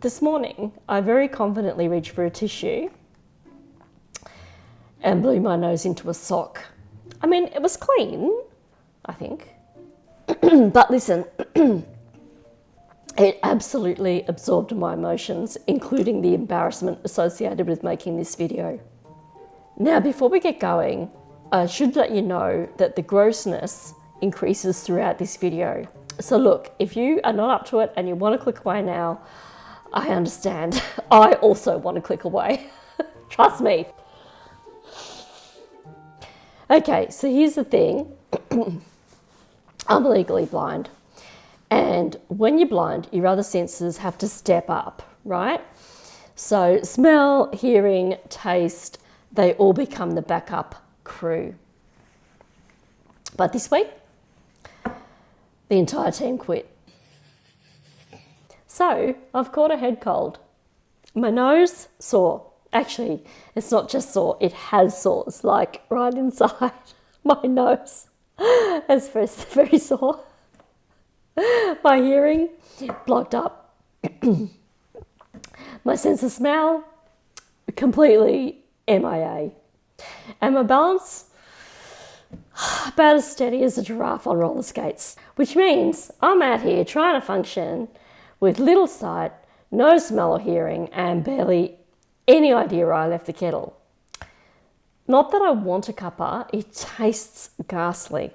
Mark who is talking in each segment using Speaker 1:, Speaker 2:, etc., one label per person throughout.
Speaker 1: this morning, I very confidently reached for a tissue and blew my nose into a sock. I mean, it was clean, I think. But listen, it absolutely absorbed my emotions, including the embarrassment associated with making this video. Now, before we get going, I should let you know that the grossness increases throughout this video. So look, if you are not up to it and you want to click away now, I understand. I also want to click away. Trust me. Okay, so here's the thing. I'm legally blind. And when you're blind, your other senses have to step up, right? So smell, hearing, taste, they all become the backup crew. But this week, the entire team quit. So I've caught a head cold. My nose sore. Actually, it's not just sore, it has sores, like right inside my nose. It's very, very sore. My hearing blocked up. My sense of smell completely MIA. And my balance about as steady as a giraffe on roller skates, which means I'm out here trying to function with little sight, no smell or hearing, and barely any idea I left the kettle. Not that I want a cuppa, it tastes ghastly.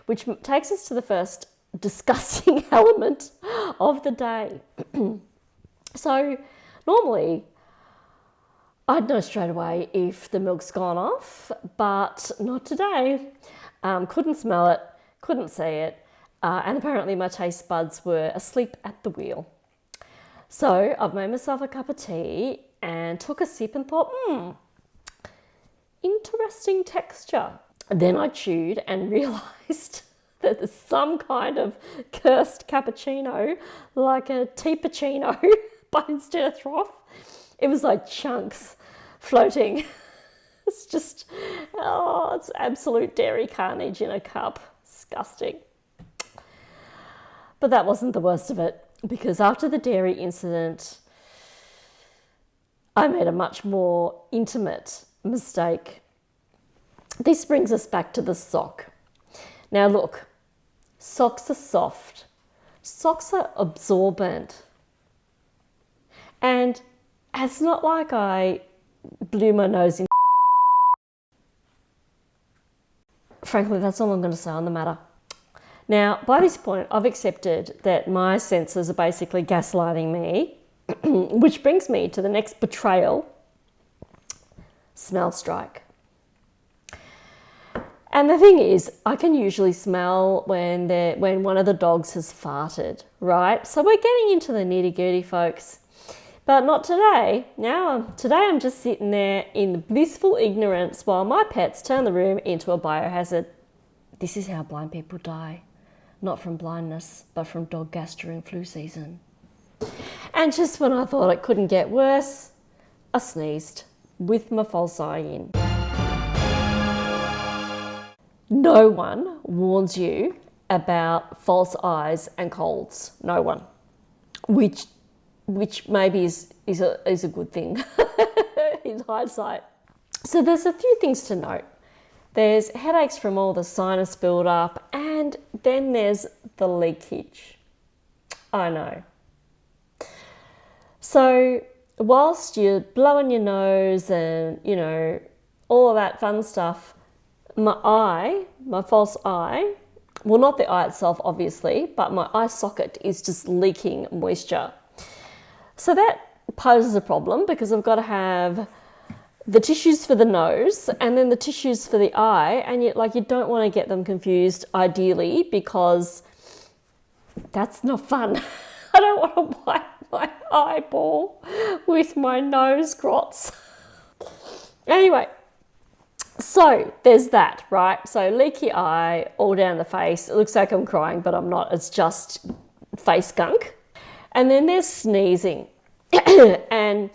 Speaker 1: Which takes us to the first disgusting element of the day. So normally I'd know straight away if the milk's gone off, but not today. Couldn't smell it, couldn't see it, and apparently my taste buds were asleep at the wheel. So I've made myself a cup of tea and took a sip and thought, interesting texture. And then I chewed and realised that there's some kind of cursed cappuccino, like a tea-puccino, but instead of froth, it was like chunks floating. It's just, it's absolute dairy carnage in a cup. Disgusting. But that wasn't the worst of it, because after the dairy incident, I made a much more intimate mistake. This brings us back to the sock. Now look, socks are soft. Socks are absorbent. And it's not like I blew my nose in. Frankly, that's all I'm going to say on the matter. Now, by this point, I've accepted that my senses are basically gaslighting me, which brings me to the next betrayal, smell strike. And the thing is, I can usually smell when one of the dogs has farted, right? So we're getting into the nitty-gritty, folks. But not today. Today I'm just sitting there in blissful ignorance while my pets turn the room into a biohazard. This is how blind people die. Not from blindness, but from dog gastro and flu season. And just when I thought it couldn't get worse, I sneezed with my false eye in. No one warns you about false eyes and colds. No one. Which maybe is a good thing in hindsight. So there's a few things to note. There's headaches from all the sinus build-up, and then there's the leakage. I know. So whilst you're blowing your nose and, all of that fun stuff, my false eye, well, not the eye itself, obviously, but my eye socket is just leaking moisture. So that poses a problem because I've got to have the tissues for the nose and then the tissues for the eye, and you don't want to get them confused, ideally, because that's not fun. I don't want to wipe my eyeball with my nose grots. Anyway, so there's that, right? So leaky eye all down the face. It looks like I'm crying, but I'm not. It's just face gunk. And then there's sneezing. And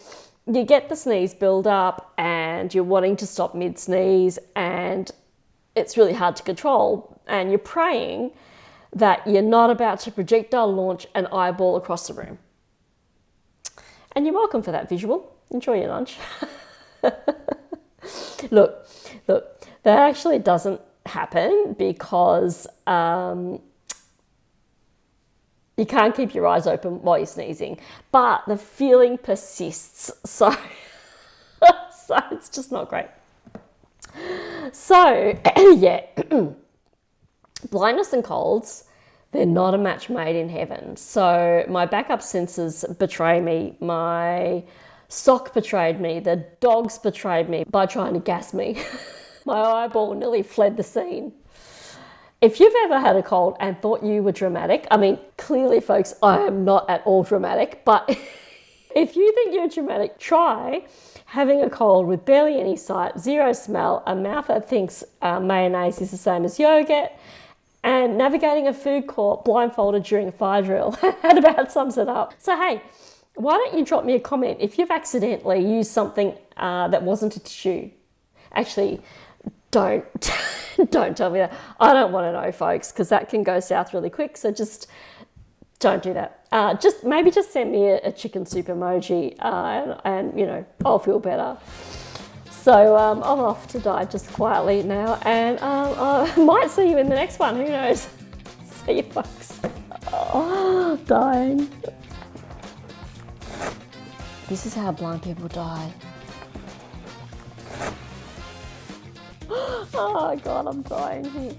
Speaker 1: you get the sneeze build up and you're wanting to stop mid-sneeze and it's really hard to control. And you're praying that you're not about to projectile launch an eyeball across the room. And you're welcome for that visual. Enjoy your lunch. Look, that actually doesn't happen because you can't keep your eyes open while you're sneezing, but the feeling persists. So, so it's just not great. So, yeah, blindness and colds, they're not a match made in heaven. So my backup senses betray me. My sock betrayed me. The dogs betrayed me by trying to gas me. My eyeball nearly fled the scene. If you've ever had a cold and thought you were dramatic, I mean, clearly, folks, I am not at all dramatic, but if you think you're dramatic, try having a cold with barely any sight, zero smell, a mouth that thinks mayonnaise is the same as yogurt, and navigating a food court blindfolded during a fire drill. That about sums it up. So, hey, why don't you drop me a comment if you've accidentally used something that wasn't a tissue? Actually, don't tell me that. I don't want to know, folks, because that can go south really quick. So just don't do that. Maybe just send me a chicken soup emoji, and you know, I'll feel better. So I'm off to die just quietly now, and I might see you in the next one. Who knows? See you, folks. Oh, dying. This is how blind people die. Oh God, I'm dying here.